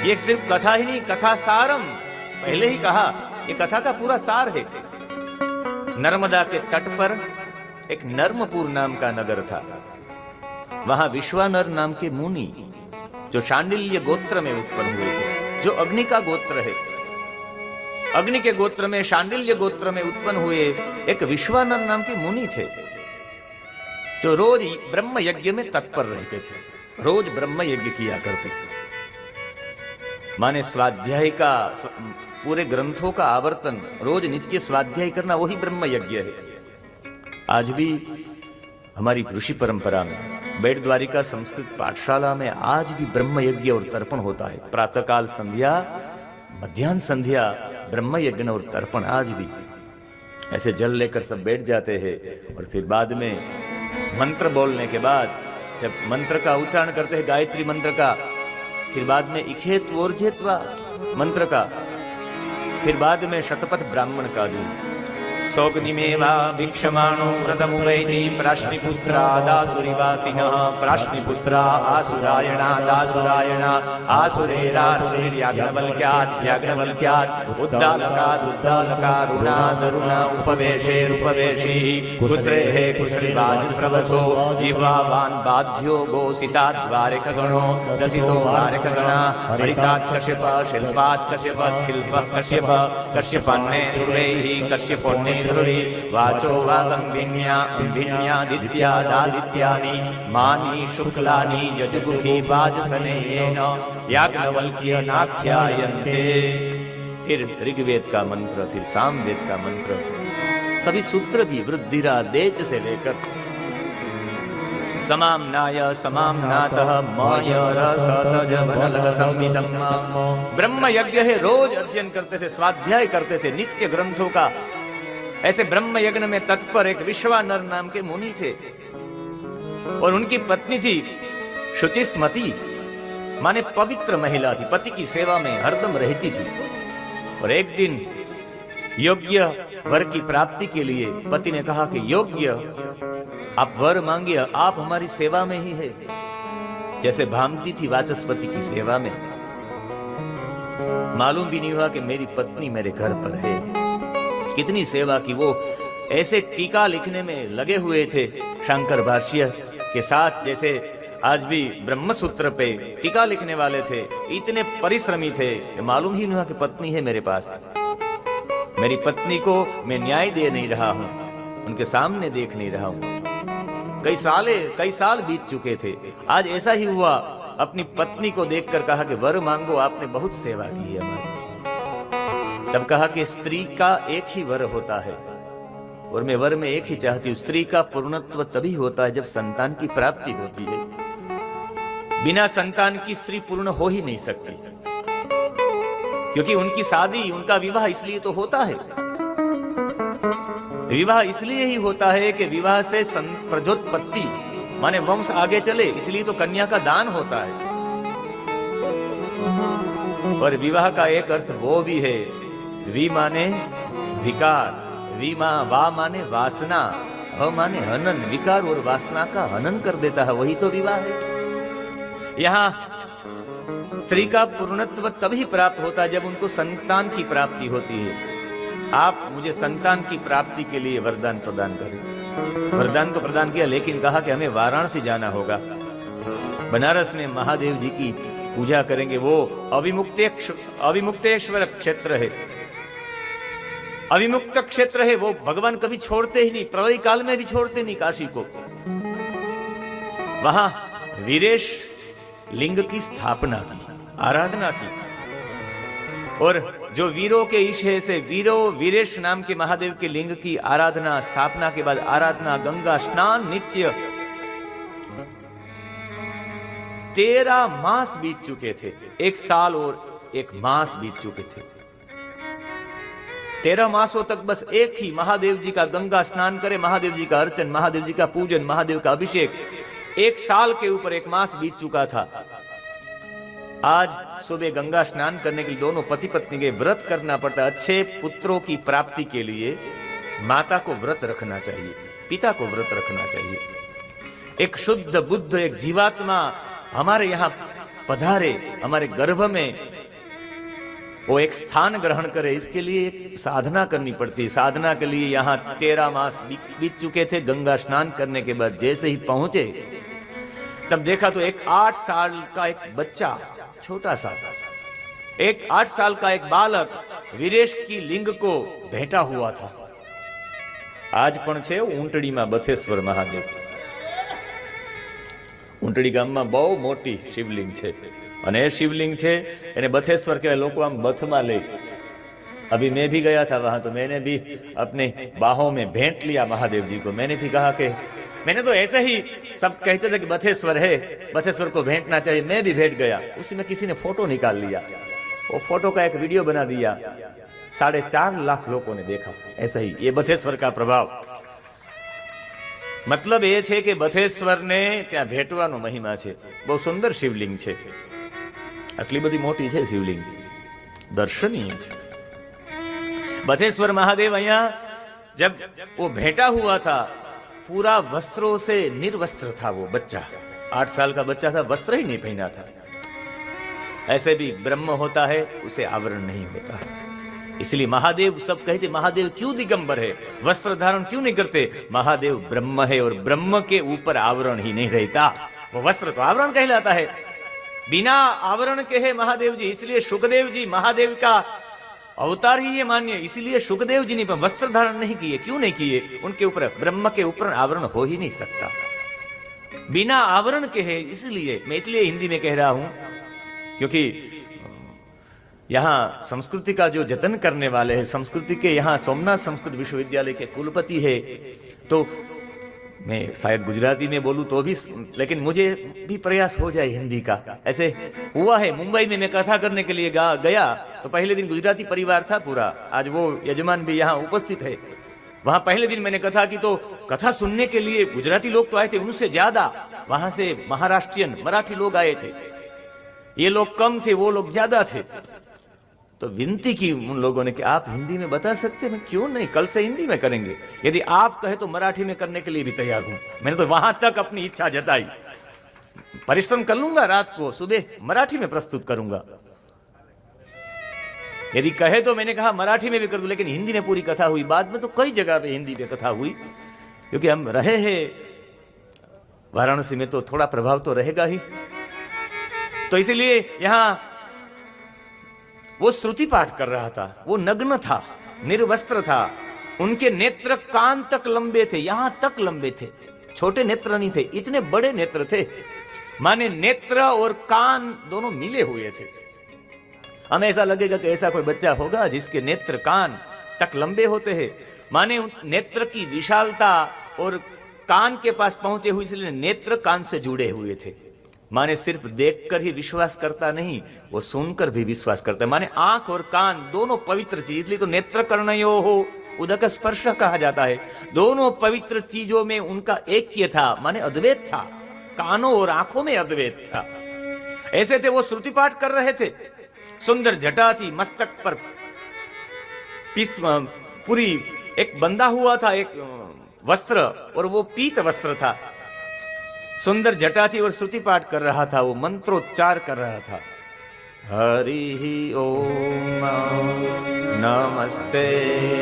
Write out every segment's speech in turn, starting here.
ये सिर्फ कथा ही नहीं, कथा सारम, पहले ही कहा, ये कथा का पूरा सार है। नर्मदा के तट पर एक नर्मपुर नाम का नगर था। वहां विश्वानर नाम के मुनि, जो शांडिल्य गोत्र में उत्पन्न हुए थे, जो अग्नि का गोत्र है, अग्नि के गोत्र में, शांडिल्य गोत्र में उत्पन्न हुए एक विश्वानर नाम के मुनि थे, जो रोज ब्रह्म यज्ञ में तत्पर रहते थे, रोज ब्रह्म यज्ञ किया करते थे। माने स्वाध्याय का, पूरे ग्रंथों का आवर्तन, रोज नित्य स्वाध्याय करना, वही ब्रह्म यज्ञ है। आज भी हमारी ऋषि परंपरा में, बेट द्वारिका संस्कृत पाठशाला में आज भी ब्रह्म यज्ञ और तर्पण होता है। प्रातःकाल संध्या, मध्याह्न संध्या, ब्रह्म यज्ञ और तर्पण आज भी। ऐसे जल लेकर सब बैठ जाते हैं और फिर बाद में मंत्र बोलने के बाद, जब मंत्र का उच्चारण करते हैं, गायत्री मंत्र का, फिर बाद में इखेत्वोर्जेत्वा मंत्र का, फिर बाद में शतपथ ब्राह्मण का भी। सौग्निमेवा भिक्षमाणो व्रतमुपैति प्राश्निपुत्रा दासुरिवासिनः, प्राश्निपुत्रा आसुरायणा दासुरायणा, आसुरेरासुरिर्याज्ञवल्क्याद्याज्ञवल्क्यात्, उद्दालकादुद्दालकारुणादरुणा, उपवेशेरुपवेशी, कुस्रेः कुस्रिवाजस्रवसो, जिह्वावान् बाध्यो गोसिताद्वारिकगणो, दसितो वारिकगणा, हरितात् कश्यप, शिल्पात् कश्यप, शिल्पः कश्यप, कश्यपन्नेरुरैः कश्यपोन्ने वाचो वागंभिन्यादित्यादादित्यानि, मानी शुक्लानि जजुगुखी वाजसनेयेन, याज्ञवल्क्य नाख्यायन्ते। फिर ऋग्वेद का मंत्र, फिर सामवेद का मंत्र, सभी सूत्र भी वृद्धिरादेच से लेकर समाम्नाय समाम्नातः मयरसतजवनलग संविदम्। ब्रह्म यज्ञ है, रोज अध्ययन करते थे, स्वाध्याय करते थे नित्य ग्रंथों का। ऐसे ब्रह्म यज्ञ में तत्पर एक विश्वानर नाम के मुनि थे और उनकी पत्नी थी शुचिस्मती, माने पवित्र महिला थी, पति की सेवा में हरदम रहती थी। और एक दिन योग्य वर की प्राप्ति के लिए पति ने कहा कि योग्य आप वर मांगिए, आप हमारी सेवा में ही है, जैसे भामती थी वाचस्पति की सेवा में। मालूम भी नहीं हुआ कि मेरी पत्नी मेरे घर पर है। कितनी सेवा की, वो ऐसे टीका लिखने में लगे हुए थे शंकर भाष्य के साथ, जैसे आज भी ब्रह्म सूत्र पे टीका लिखने वाले थे। इतने परिश्रमी थे कि मालूम ही नहीं हुआ कि पत्नी है मेरे पास। मेरी पत्नी को मैं न्याय दे नहीं रहा हूं, उनके सामने देख नहीं रहा हूं। कई साल बीत चुके थे। आज ऐसा ही हुआ, अपनी पत्नी को देखकर कहा कि वर मांगो, आपने बहुत सेवा की है हमारी। तब कहा कि स्त्री का एक ही वर होता है और मैं वर में एक ही चाहती हूं। स्त्री का पूर्णत्व तभी होता है जब संतान की प्राप्ति होती है। बिना संतान की स्त्री पूर्ण हो ही नहीं सकती, क्योंकि उनकी शादी, उनका विवाह इसलिए तो होता है। विवाह इसलिए ही होता है कि विवाह से प्रजोत्पत्ति, माने वंश आगे चले, इसलिए तो कन्या का दान होता है। और विवाह का एक अर्थ वो भी है, वी माने विकार, वा माने वासना, ह माने हनन, विकार और वासना का हनन कर देता है, वही तो विवाह है। यहाँ स्त्री का पूर्णत्व तभी प्राप्त होता है जब उनको संतान की प्राप्ति होती है। आप मुझे संतान की प्राप्ति के लिए वरदान प्रदान करें। वरदान तो प्रदान किया, लेकिन कहा कि हमें वाराणसी जाना होगा, बनारस में महादेव जी की पूजा करेंगे। वो अविमुक्तेश्वर क्षेत्र है, अविमुक्त क्षेत्र है, वो भगवान कभी छोड़ते ही नहीं, प्रलय काल में भी छोड़ते नहीं काशी को। वहां वीरेश लिंग की स्थापना की, आराधना की। और जो वीरों के ईश है, से वीरेश नाम के महादेव के लिंग की आराधना, स्थापना के बाद आराधना, गंगा स्नान नित्य। 13 मास बीत चुके थे, 1 साल और 1 मास बीत चुके थे। 13 मासों तक बस एक ही महादेव जी का गंगा स्नान करे, महादेव जी का अर्चन, महादेव जी का पूजन, महादेव का अभिषेक। 1 साल के ऊपर 1 मास बीत चुका था। आज सुबह गंगा स्नान करने के लिए दोनों पति पत्नी के व्रत करना पड़ता है। अच्छे पुत्रों की प्राप्ति के लिए माता को व्रत रखना चाहिए, पिता को व्रत रखना चाहिए। एक शुद्ध बुद्ध, एक जीवात्मा हमारे यहाँ पधारे, हमारे गर्भ में वो एक स्थान ग्रहण करे, इसके लिए एक साधना करनी पड़ती है। साधना के लिए यहाँ 13 मास बीत चुके थे। गंगा स्नान करने के बाद जैसे ही पहुंचे तब देखा तो एक 8 साल का एक बच्चा, छोटा सा एक 8 साल का एक बालक वीरेश की लिंग को भेटा हुआ था। आज पण छे ઊંટડીમાં બથેશ્વર મહાદેવ। ઊંટડી ગામમાં બહુ મોટી શિવલિંગ છે અને એ શિવલિંગ છે એને બથેશ્वर કહેવાય। લોકો આમ બથમાં લે। अभी मैं भी गया था वहां, तो मैंने भी अपने बाहों में भेंट लिया महादेव जी को। मैंने भी कहा कि मैंने तो ऐसे ही, सब कहते थे कि बथेश्वर है, बथेश्वर को भेंटना चाहिए, मैं भी भेंट गया। उसी में किसी ने फोटो निकाल लिया, वो फोटो का एक वीडियो बना दिया, 4.5 लाख लोगों ने देखा। ऐसा ही ये बथेश्वर का प्रभाव। मतलब ये है कि बथेश्वर ने त्या भेटવાનો महिमा है। बहुत सुंदर शिवलिंग है, आटली बड़ी मोटी है शिवलिंग, दर्शनीय है। बथेश्वर महादेव अहिया जब वो भेटा हुआ था, पूरा वस्त्रों से निर्वस्त्र था वो बच्चा। 8 साल का बच्चा था, वस्त्र ही नहीं पहना था। ऐसे भी ब्रह्म होता है, उसे आवरण नहीं होता। इसलिए महादेव, सब कहते महादेव क्यों दिगंबर है, वस्त्र धारण क्यों नहीं करते? महादेव ब्रह्म है और ब्रह्म के ऊपर आवरण ही नहीं रहता। वो वस्त्र तो आवरण कहलाता है, बिना आवरण के है महादेव जी। इसलिए सुखदेव जी महादेव का अवतार ही ये मान्य, इसलिए सुखदेव जी ने वस्त्र धारण नहीं किए। क्यों नहीं किए? उनके ऊपर, ब्रह्म के ऊपर आवरण हो ही नहीं सकता, बिना आवरण के है। इसलिए मैं हिंदी में कह रहा हूं, क्योंकि यहाँ संस्कृति का जो जतन करने वाले हैं, संस्कृति के यहाँ सोमनाथ संस्कृत विश्वविद्यालय के कुलपति है, तो मैं शायद गुजराती में बोलूं तो भी, लेकिन मुझे भी प्रयास हो जाए हिंदी का। ऐसे हुआ है, मुंबई में मैं कथा करने के लिए गया तो पहले दिन गुजराती परिवार था पूरा। आज वो यजमान भी यहाँ उपस्थित है। वहां पहले दिन मैंने कथा की तो कथा सुनने के लिए गुजराती लोग तो आए थे, उनसे ज्यादा वहां से महाराष्ट्रियन मराठी लोग आए थे। ये लोग कम थे, वो लोग ज्यादा थे। तो विनती की उन लोगों ने कि आप हिंदी में बता सकते हैं? मैं क्यों नहीं, कल से हिंदी में करेंगे। यदि आप कहे तो मराठी में करने के लिए भी तैयार हूं। मैंने तो वहां तक अपनी इच्छा जताई, परिश्रम कर लूंगा, रात को सुबह मराठी में प्रस्तुत करूंगा। यदि कहे तो मैंने कहा मराठी में भी कर दूं, लेकिन हिंदी में पूरी कथा हुई। बाद में तो कई जगह पे हिंदी पे कथा हुई, क्योंकि हम रहे हैं वाराणसी में, तो थोड़ा प्रभाव तो रहेगा ही। तो इसीलिए यहां वो श्रुति पाठ कर रहा था, वो नग्न था, निर्वस्त्र था। उनके नेत्र कान तक लंबे थे, यहां तक लंबे थे, छोटे नेत्र नहीं थे, इतने बड़े नेत्र थे। माने नेत्र और कान दोनों मिले हुए थे। हमें ऐसा लगेगा कि ऐसा कोई बच्चा होगा जिसके नेत्र कान तक लंबे होते हैं। माने नेत्र की विशालता और कान के पास पहुंचे हुए, इसलिए नेत्र कान से जुड़े हुए थे। माने सिर्फ देखकर ही विश्वास करता नहीं, वो सुनकर भी विश्वास करता है। माने आंख और कान दोनों पवित्र चीज, इसलिए तो नेत्र कर्णयो हो उदक स्पर्श कहा जाता है। दोनों पवित्र चीजों में उनका ऐक्य था, माने अद्वैत था। कानों और आंखों में अद्वैत था। ऐसे थे, वो श्रुति पाठ कर रहे थे। सुंदर जटा थी, मस्तक पर पूरी एक बंधा हुआ था एक वस्त्र, और वो पीत वस्त्र था। सुंदर जटा थी और श्रुति पाठ कर रहा था, वो मंत्रोच्चार कर रहा था। हरि ओम नमस्ते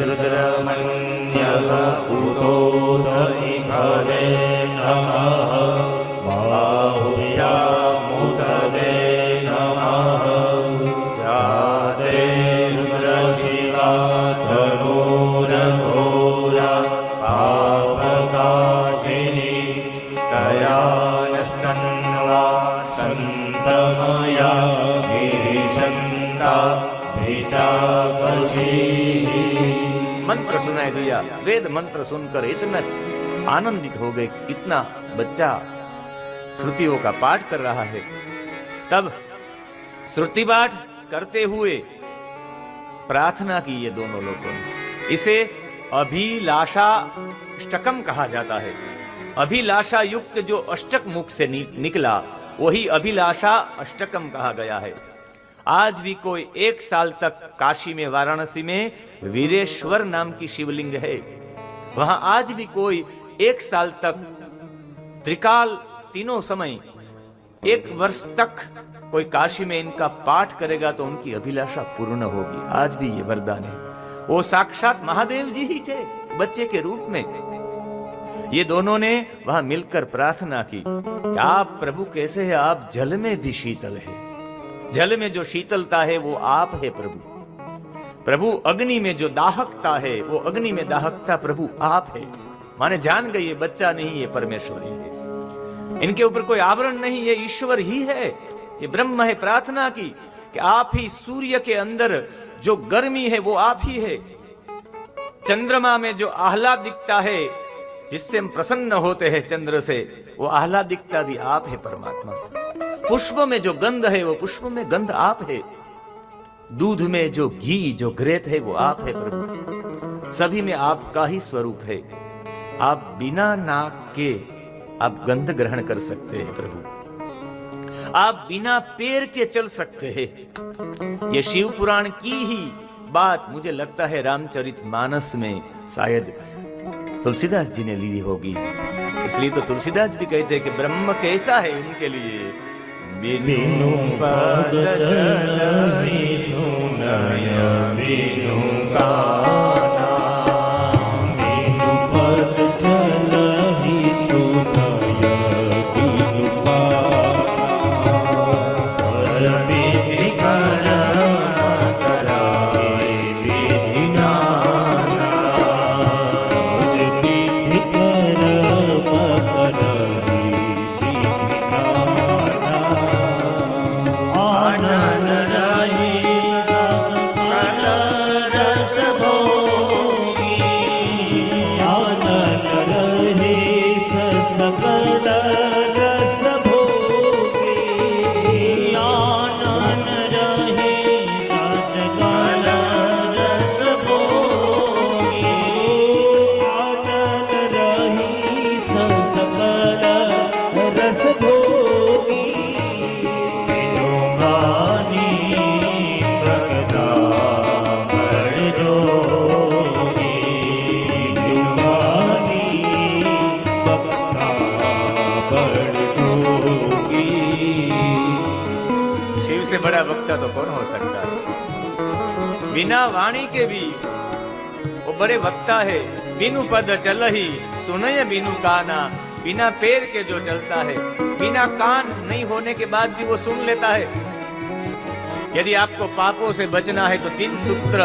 रुद्रमन्यः पुरोहितये नमः बाहुया मुदते नमः जाते रुद्रशिवा धनुरघोरा पापकाशिनी तयानस्तन्वा संतमया गिरिशन्ता भिचापशी। मंत्र सुनाई दिया, वेद मंत्र सुनकर इतना आनंदित हो गए। कितना बच्चा श्रुतियों का पाठ कर रहा है। तब श्रुति पाठ करते हुए प्रार्थना की ये दोनों लोगों ने। इसे अभिलाषा अष्टकम कहा जाता है। अभिलाषा युक्त जो अष्टक मुख से निकला, वही अभिलाषा अष्टकम कहा गया है। आज भी कोई 1 साल तक काशी में, वाराणसी में वीरेश्वर नाम की शिवलिंग है। वहां आज भी कोई 1 साल तक त्रिकाल, तीनों समय, 1 वर्ष तक कोई काशी में इनका पाठ करेगा तो उनकी अभिलाषा पूर्ण होगी। आज भी ये वरदान है। वो साक्षात महादेव जी ही थे बच्चे के रूप में। ये दोनों ने वहां मिलकर प्रार्थना की कि आप प्रभु कैसे है, आप जल में भी शीतल है। जल में जो शीतलता है वो आप है प्रभु। प्रभु अग्नि में जो दाहकता है वो अग्नि में दाहकता प्रभु आप है। माने जान गई ये बच्चा नहीं, ये परमेश्वर ही है। इनके ऊपर कोई आवरण नहीं, ये ईश्वर ही है, ये ब्रह्म है। प्रार्थना की कि आप ही सूर्य के अंदर जो गर्मी है वो आप ही है। चंद्रमा में जो आह्लादिकता है, जिससे हम प्रसन्न होते हैं चंद्र से, वो आह्लादिकता भी आप है परमात्मा। पुष्प में जो गंध है वो पुष्प में गंध आप है। दूध में जो घी जो घृत है वो आप है प्रभु। सभी में आपका ही स्वरूप है। आप बिना नाक के आप गंध ग्रहण कर सकते हैं प्रभु। आप बिना पैर के चल सकते हैं। ये शिव पुराण की ही बात मुझे लगता है रामचरितमानस में शायद तुलसीदास जी ने ली होगी। इसलिए तो तुलसीदास भी कहते हैं कि ब्रह्म कैसा है उनके लिए। बिनु पद चलहि सुनय बिनु काना, बिनु पद चलहि सुनय बिनु काना, पर विधि कर्म कराए विधि नाना, विधि कर्म कराए विधि नाना, आनन रही सकल रस भोगी, आनन रही सकल रस भोगी, आनन रही सकल रस भोगी, आनन रही सकल रस भोगी, बिनु गानी भगता बड़ जोगी, बिनु गानी भगता बड़ जोगी। शिव से बड़ा वक्ता तो कौन हो सकता है। बिना वाणी के भी वो बड़े वक्ता है। बिनु पद चलहि सुनय बिनु काना, बिना पैर के जो चलता है, बिना कान नहीं होने के बाद भी वो सुन लेता है। यदि आपको पापों से बचना है तो 3 सूत्र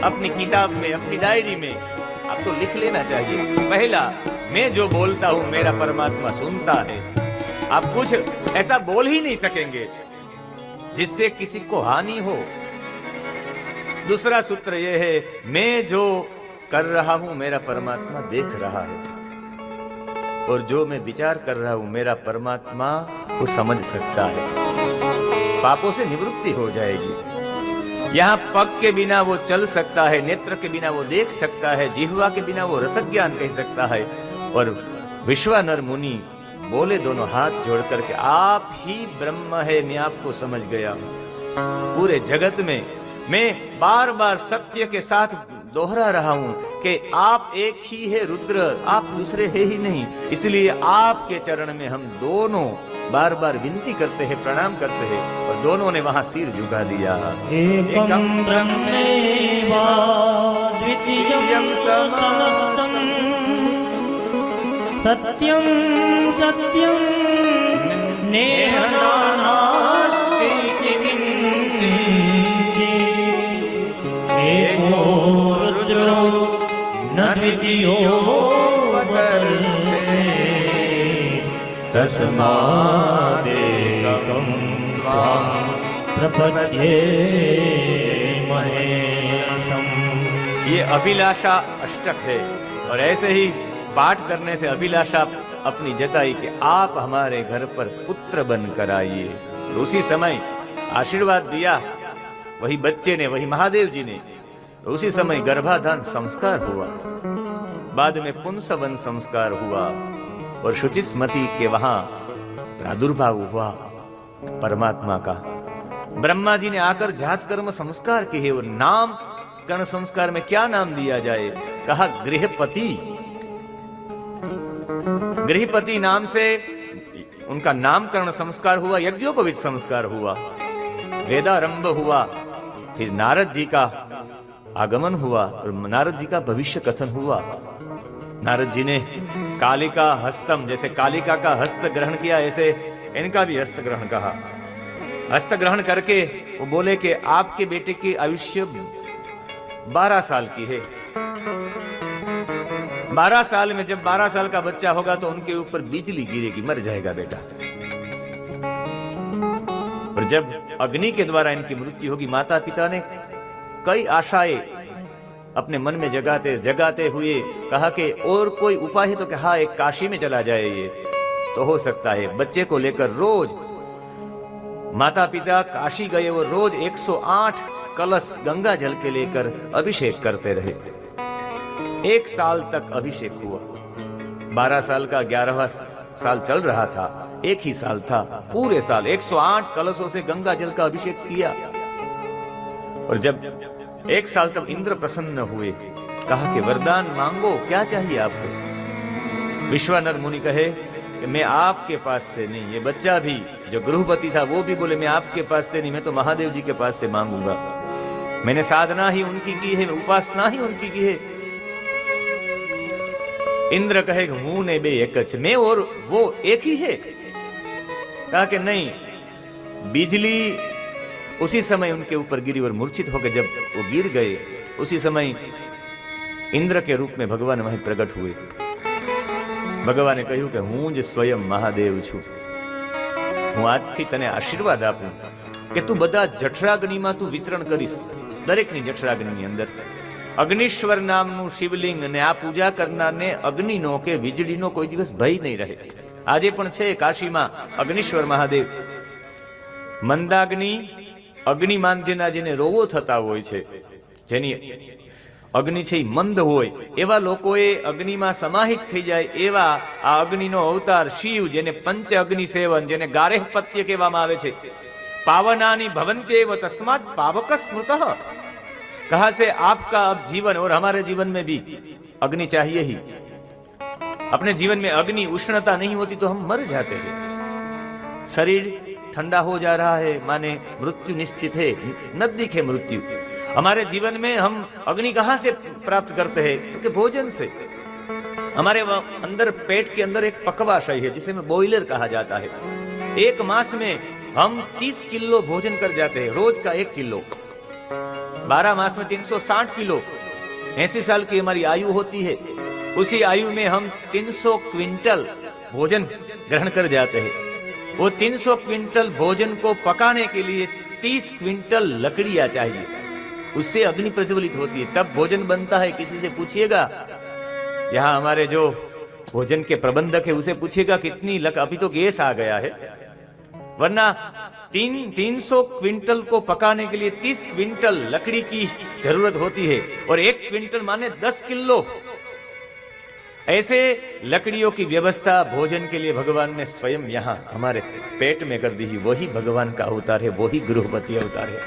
अपनी किताब में, अपनी डायरी में आपको लिख लेना चाहिए। पहला, मैं जो बोलता हूं मेरा परमात्मा सुनता है। आप कुछ ऐसा बोल ही नहीं सकेंगे जिससे किसी को हानि हो। दूसरा सूत्र यह है, मैं जो कर रहा हूं मेरा परमात्मा देख रहा है, और जो मैं विचार कर रहा हूं मेरा परमात्मा वो समझ सकता है। पापों से निवृत्ति हो जाएगी। यहाँ पग के बिना वो चल सकता है, नेत्र के बिना वो देख सकता है, जिह्वा के बिना वो रस ज्ञान कह सकता है। और विश्वानर मुनि बोले दोनों हाथ जोड़ करके, आप ही ब्रह्म है, मैं आपको समझ गया हूं। पूरे जगत में मैं बार बार सत्य के साथ दोहरा रहा हूं कि आप एक ही है रुद्र, आप दूसरे है ही नहीं। इसलिए आपके चरण में हम दोनों बार बार विनती करते हैं, प्रणाम करते हैं। और दोनों ने वहां सिर झुका दिया। एकम ब्रह्मेवा द्वितीयं समस्तम, सत्यं सत्यं नेह नास्ति किंचित्, एको रुद्रो न द्वितीयो वर्तते, तस्मादेकं त्वां प्रपद्ये महेशम्। ये अभिलाषा अष्टक है। और ऐसे ही पाठ करने से अभिलाषा अपनी जताई कि आप हमारे घर पर पुत्र बनकर आइए। उसी समय आशीर्वाद दिया वही बच्चे ने, वही महादेव जी ने। उसी समय गर्भाधान संस्कार हुआ, बाद में पुंसवन संस्कार हुआ, और शुचिस्मती के वहां प्रादुर्भाव हुआ परमात्मा का। ब्रह्मा जी ने आकर जात कर्म संस्कार किए। और नाम कर्ण संस्कार में क्या नाम दिया जाए? कहा गृहपति। गृहपति नाम से उनका नामकरण संस्कार हुआ, यज्ञोपवीत संस्कार हुआ, वेदारंभ हुआ, फिर नारद जी का आगमन हुआ और नारद जी का भविष्य कथन हुआ। नारद जी ने कालिका हस्तम, जैसे कालिका का हस्त ग्रहण किया, ऐसे इनका भी हस्त ग्रहण कहा। हस्त ग्रहण करके वो बोले कि आपके बेटे की आयुष्य 12 साल की है। 12 साल में जब 12 साल का बच्चा होगा तो उनके ऊपर बिजली गिरेगी, मर जाएगा बेटा। और जब अग्नि के द्वारा इनकी मृत्यु होगी, माता पिता ने कई आशाएं अपने मन में जगाते हुए कहा कि और कोई उपाय है तो कि हाँ, एक काशी में चला जाए, ये तो हो सकता है। बच्चे को लेकर रोज माता पिता काशी गए, वो रोज 108 कलश गंगा जल के लेकर अभिषेक करते रहे। 1 साल तक अभिषेक हुआ। 12 साल का 11वां साल चल रहा था, एक ही साल था, पूरे साल 108 कलशों से गंगा जल का अभिषेक किया। और जब 1 साल तक इंद्र प्रसन्न हुए, कहा कि वरदान मांगो, क्या चाहिए आपको। विश्वानर मुनि कहे कि मैं आपके पास से नहीं, ये बच्चा भी जो गृहपति था वो भी बोले मैं आपके पास से नहीं, मैं तो महादेव जी के पास से मांगूंगा। मैंने साधना ही उनकी की है, उपासना ही उनकी की है। इंद्र कहे हूं ने बे एक, मैं और वो एक ही है। कहा कि नहीं, बिजली उसी समय उनके ऊपर गिरी और मूर्छित होकर जब वो गिर गए, उसी समय इंद्र के रूप में भगवान वहीं प्रकट हुए। ભગવાને કહ્યું કે હું જ સ્વયં મહાદેવ છું, હું આજથી તને આશીર્વાદ આપું કે તું બધા જઠરાગ્નિમાં તું વિતરણ કરીશ, દરેકની જઠરાગ્નિની અંદર અગ્નિશ્વર નામનું શિવલિંગ, અને આ પૂજા કરનારને અગ્નિનો કે વીજળીનો કોઈ દિવસ ભય નહીં રહે। આજે પણ છે કાશીમાં અગ્નિશ્વર મહાદેવ। મંદાગ્નિ, અગ્નિ માંદ્યના જેને રોગો થતા હોય છે, જેની અગ્નિ છે મંદ હોય, એવા લોકોએ અગ્નિમાં સમાહિત થઈ જાય એવા આ અગ્નિનો અવતાર શિવ, જેને પંચ અગ્નિ સેવન, જેને ગારેહપત્ય કહેવામાં આવે છે। પાવનાની ભવન્त्येव तस्मात् पावक स्मृतः। कहा से आपका अब जीवन और हमारे जीवन में भी अग्नि चाहिए ही। अपने जीवन में अग्नि उष्णता नहीं होती तो हम मर जाते हैं। शरीर ठंडा हो जा रहा है माने मृत्यु निश्चित है, नजदीक है मृत्यु। हमारे जीवन में हम अग्नि कहां से प्राप्त करते हैं, क्योंकि भोजन से। हमारे अंदर पेट के अंदर एक पकवाशय है जिसे में बॉयलर कहा जाता है। 1 मास में हम 30 किलो भोजन कर जाते हैं, रोज का 1 किलो। 12 मास में 360 किलो। 80 साल की हमारी आयु होती है, उसी आयु में हम 300 क्विंटल भोजन ग्रहण कर जाते हैं। वो 300 क्विंटल भोजन को पकाने के लिए 30 क्विंटल लकड़ियां चाहिए, उससे अग्नि प्रज्वलित होती है, तब भोजन बनता है। किसी से पूछिएगा, यहाँ हमारे जो भोजन के प्रबंधक है उसे पूछिएगा कितनी अभी तो गैस आ गया है, वरना 300 क्विंटल को पकाने के लिए 30 क्विंटल लकड़ी की जरूरत होती है, और 1 क्विंटल माने 10 किलो। ऐसे लकड़ियों की व्यवस्था भोजन के लिए भगवान ने स्वयं यहाँ हमारे पेट में कर दी है। वही भगवान का अवतार है, वही गृहपति अवतार है।